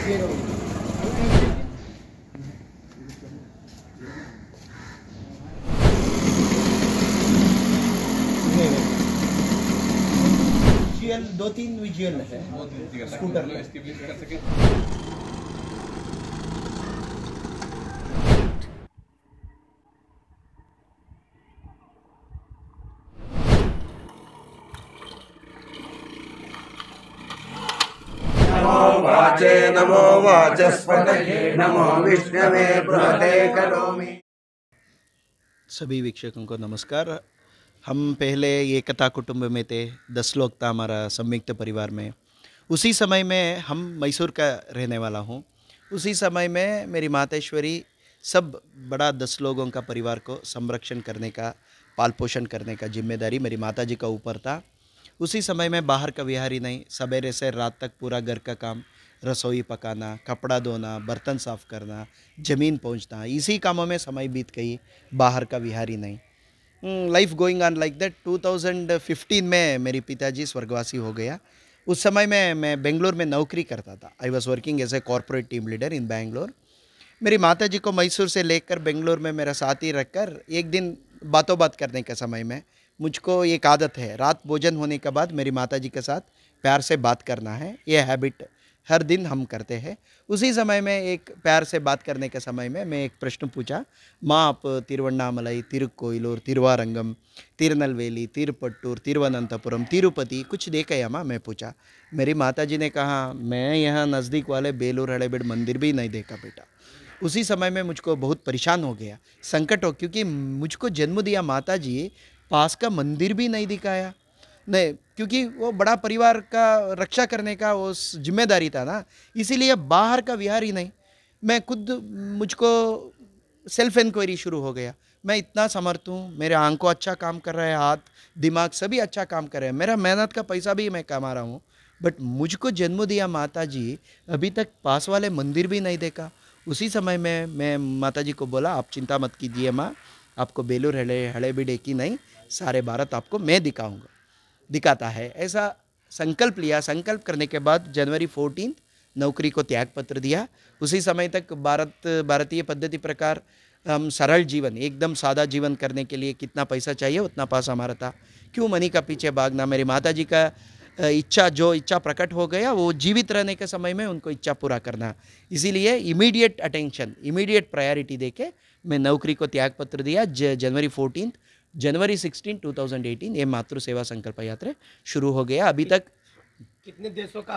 Visual 2-3 visual है scooter में। वाचे नमो वाचस्पतये नमो विष्णवे बृहते करोमि। सभी वीक्षकों को नमस्कार। हम पहले एकता कुटुंब में थे, 10 लोग था हमारा संयुक्त परिवार में। उसी समय में हम मैसूर का रहने वाला हूँ। उसी समय में मेरी मातेश्वरी सब बड़ा 10 लोगों का परिवार को संरक्षण करने का, पाल पोषण करने का जिम्मेदारी मेरी माताजी का ऊपर था। उसी समय में बाहर का विहारी नहीं, सवेरे से रात तक पूरा घर का काम, रसोई पकाना, कपड़ा धोना, बर्तन साफ़ करना, ज़मीन पहुंचना, इसी कामों में समय बीत गई, बाहर का विहारी नहीं। Life going on like that. 2015 में मेरे पिताजी स्वर्गवासी हो गया। उस समय में मैं बेंगलोर में नौकरी करता था। I was working as a corporate team leader in Bangalore. मेरी माताजी को मैसूर से लेकर बेंगलोर में मेरा साथ ही रखकर एक दिन बातों बात करने के समय में मुझको एक आदत है, रात भोजन होने के बाद मेरी माताजी के साथ प्यार से बात करना है। ये हैबिट हर दिन हम करते हैं। उसी समय में एक प्यार से बात करने के समय में मैं एक प्रश्न पूछा, माँ आप तिरुवन्नामलाई, तिरुक्कोइलूर, तिरुवारंगम, तिरुनेलवेली, तिरुपट्टूर, तिरुवनंतपुरम, तिरुपति कुछ देखा या माँ? मैं पूछा। मेरी माताजी ने कहा, मैं यहाँ नज़दीक वाले बेलूर हड़ेबीड मंदिर भी नहीं देखा बेटा। उसी समय में मुझको बहुत परेशान हो गया, संकट हो, क्योंकि मुझको जन्म दिया माताजी, पास का मंदिर भी नहीं दिखाया। नहीं, क्योंकि वो बड़ा परिवार का रक्षा करने का वो जिम्मेदारी था ना, इसीलिए बाहर का विहार ही नहीं। मैं खुद, मुझको सेल्फ इंक्वायरी शुरू हो गया। मैं इतना समर्थ हूँ, मेरे आंखों अच्छा काम कर रहा है, हाथ दिमाग सभी अच्छा काम कर रहे हैं, मेरा मेहनत का पैसा भी मैं कमा रहा हूँ, बट मुझको जन्म दिया माताजी, अभी तक पास वाले मंदिर भी नहीं देखा। उसी समय में मैं माताजी को बोला, आप चिंता मत कीजिए माँ, आपको बेलूर हड़ेबीड एक ही नहीं, सारे भारत आपको मैं दिखाता है। ऐसा संकल्प लिया। संकल्प करने के बाद जनवरी 14 नौकरी को त्याग पत्र दिया। उसी समय तक भारतीय पद्धति प्रकार हम सरल जीवन, एकदम सादा जीवन करने के लिए कितना पैसा चाहिए उतना पास हमारा था। क्यों मनी का पीछे भागना? मेरी माताजी का जो इच्छा प्रकट हो गया, वो जीवित रहने के समय में उनको इच्छा पूरा करना, इसीलिए इमीडिएट अटेंशन, इमीडिएट प्रायोरिटी देके मैं नौकरी को त्याग पत्र दिया। जनवरी 14, जनवरी 16, 2018 ये मातृ सेवा संकल्प यात्रा शुरू हो गया। अभी तक कितने देशों का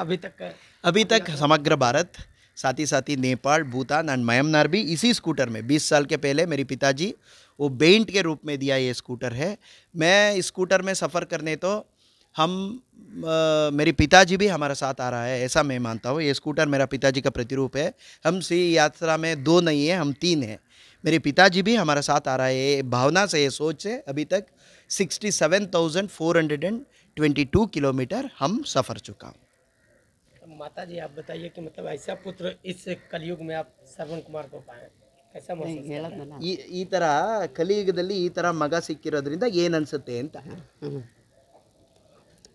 अभी तक समग्र भारत, साथ ही नेपाल, भूटान और म्यांमार भी इसी स्कूटर में। 20 साल के पहले मेरे पिताजी वो बेंट के रूप में दिया ये स्कूटर है। मैं स्कूटर में सफ़र करने तो मेरे पिताजी भी हमारा साथ आ रहा है, ऐसा मैं मानता हूँ। ये स्कूटर मेरा पिताजी का प्रतिरूप है। हम सी यात्रा में 2 नहीं है, हम 3 हैं। मेरे पिताजी भी हमारा साथ आ रहा है। ये भावना से, ये सोच से अभी तक 67,422 किलोमीटर हम सफ़र चुका हूँ। माता जी आप बताइए कि मतलब ऐसा पुत्र इस कलयुग में आप श्रवण कुमार को पाए, कैसा महसूस कर रहे हैं? ಈ ಥರ ಕಲಿಯುಗದಲ್ಲಿ ಈ ಥರ ಮಗ ಸಿಕ್ಕಿರೋದ್ರಿಂದ ಏನು ಅನಿಸುತ್ತೆ ಅಂತ।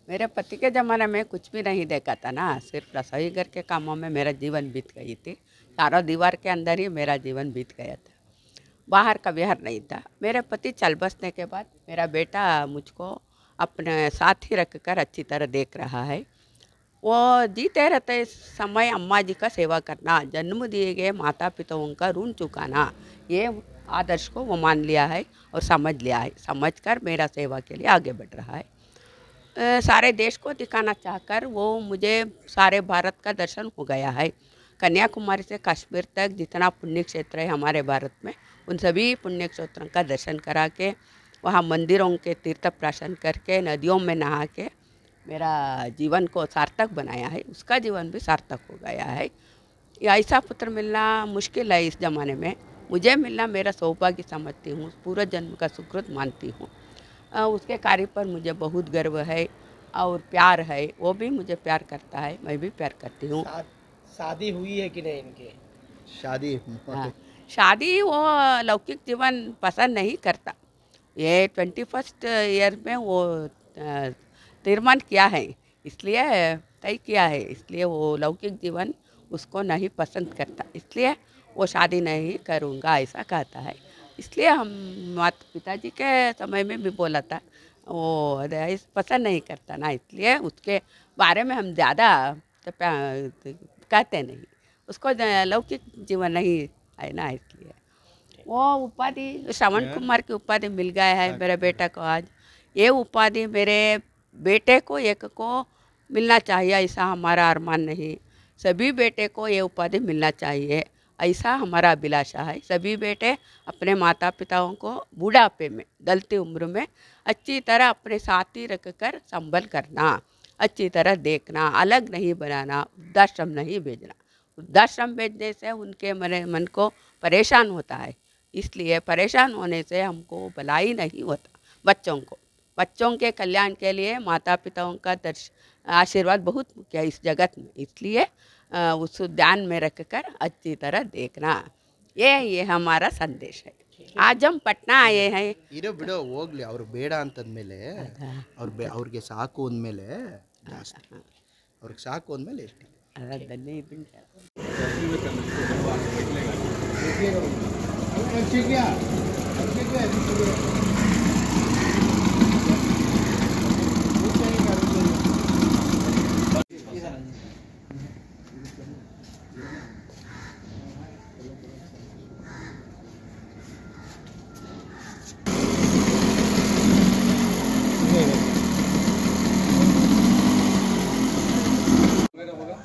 मेरे पति के ज़माने में कुछ भी नहीं देखा था ना, सिर्फ रसोई घर के कामों में मेरा जीवन बीत गई थी। चारों दीवार के अंदर ही मेरा जीवन बीत गया था, बाहर का विहार नहीं था। मेरे पति चल बसने के बाद मेरा बेटा मुझको अपने साथ ही रख कर अच्छी तरह देख रहा है। वो जीते रहते समय अम्मा जी का सेवा करना, जन्म दिए गए माता पिताओं का ऋण चुकाना, ये आदर्श को वो मान लिया है और समझ लिया है। समझकर मेरा सेवा के लिए आगे बढ़ रहा है। सारे देश को दिखाना चाहकर वो मुझे सारे भारत का दर्शन हो गया है। कन्याकुमारी से कश्मीर तक जितना पुण्य क्षेत्र है हमारे भारत में, उन सभी पुण्य क्षेत्रों का दर्शन करा के, वहाँ मंदिरों के तीर्थ प्राशन करके, नदियों में नहा के मेरा जीवन को सार्थक बनाया है। उसका जीवन भी सार्थक हो गया है। ऐसा पुत्र मिलना मुश्किल है इस ज़माने में, मुझे मिलना मेरा सौभाग्य समझती हूँ, पूरा जन्म का सुकृत मानती हूँ। उसके कार्य पर मुझे बहुत गर्व है और प्यार है। वो भी मुझे प्यार करता है, मैं भी प्यार करती हूँ। शादी हुई है कि नहीं इनके? शादी वो लौकिक जीवन पसंद नहीं करता। ये 21st ईयर में वो तीर्मान किया है, इसलिए तय किया है, इसलिए वो लौकिक जीवन उसको नहीं पसंद करता, इसलिए वो शादी नहीं करूँगा ऐसा कहता है। इसलिए हम माता पिताजी के समय में भी बोला था, वो दहेज पसंद नहीं करता ना, इसलिए उसके बारे में हम ज़्यादा कहते नहीं, उसको लौकिक जीवन नहीं है ना, इसलिए वो उपाधि श्रवण कुमार की उपाधि मिल गया है मेरे बेटा को। आज ये उपाधि मेरे बेटे को एक को मिलना चाहिए, ऐसा हमारा अरमान नहीं, सभी बेटे को ये उपाधि मिलना चाहिए, ऐसा हमारा अभिलाषा है। सभी बेटे अपने माता पिताओं को बुढ़ापे में, दलती उम्र में अच्छी तरह अपने साथ ही रख कर संभल करना, अच्छी तरह देखना, अलग नहीं बनाना, वृद्धाश्रम नहीं भेजना। वृद्धाश्रम भेजने से उनके मन को परेशान होता है, इसलिए परेशान होने से हमको भलाई नहीं होता। बच्चों के कल्याण के लिए माता पिताओं का आशीर्वाद बहुत मुख्य है इस जगत में, इसलिए उसको ध्यान में रखकर अच्छी तरह देखना, ये हमारा संदेश है। आज हम पटना आए हैं। ಇರೋ ಬಿಡೋ ಹೋಗ್ಲಿ, ಅವ್ರು ಬೇಡ ಅಂತಂದ್ಮೇಲೆ ಅವ್ರಿಗೆ ಸಾಕು ಅಂದಮೇಲೆ ಜಾಸ್ತಿ, ಅವ್ರಿಗೆ ಸಾಕು ಅಂದಮೇಲೆ ಎಷ್ಟು धन्य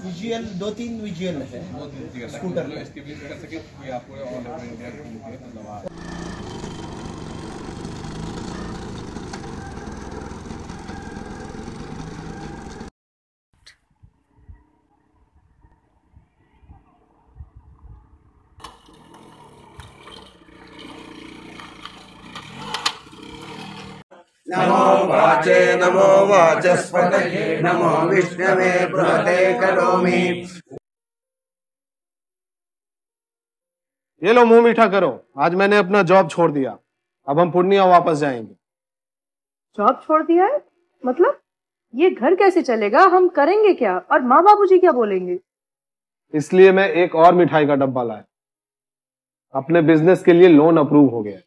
विजुअल 2-3 विजुअल है स्कूटर में। नमो वाचे नमो वाचस्पतये नमो विष्णवे बृहते करोमि। ये लो मुंह मीठा करो, आज मैंने अपना जॉब छोड़ दिया, अब हम पूर्णिया वापस जाएंगे। जॉब छोड़ दिया है मतलब? ये घर कैसे चलेगा, हम करेंगे क्या, और माँ बाबूजी क्या बोलेंगे? इसलिए मैं एक और मिठाई का डब्बा लाया, अपने बिजनेस के लिए लोन अप्रूव हो गया।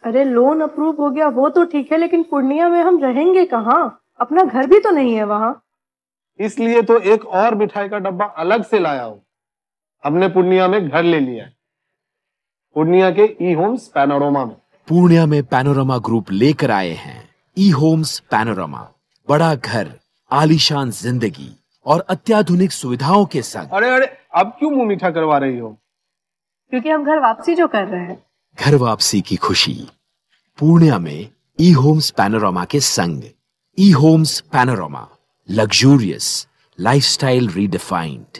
अरे लोन अप्रूव हो गया वो तो ठीक है, लेकिन पूर्णिया में हम रहेंगे कहाँ? अपना घर भी तो नहीं है वहाँ। इसलिए तो एक और मिठाई का डब्बा अलग से लाया हूँ, हमने पूर्णिया में घर ले लिया है, पूर्णिया के ई होम्स पैनोरमा में। पूर्णिया में पैनोरमा ग्रुप लेकर आए हैं ई होम्स पैनोरमा, बड़ा घर, आलीशान जिंदगी और अत्याधुनिक सुविधाओं के संग। अरे अब क्यों मुंह मीठा करवा रही हो? क्योंकि हम घर वापसी जो कर रहे हैं। घर वापसी की खुशी पूर्णिया में ई होम्स पैनोरमा के संग। ई homes panorama, luxurious lifestyle redefined.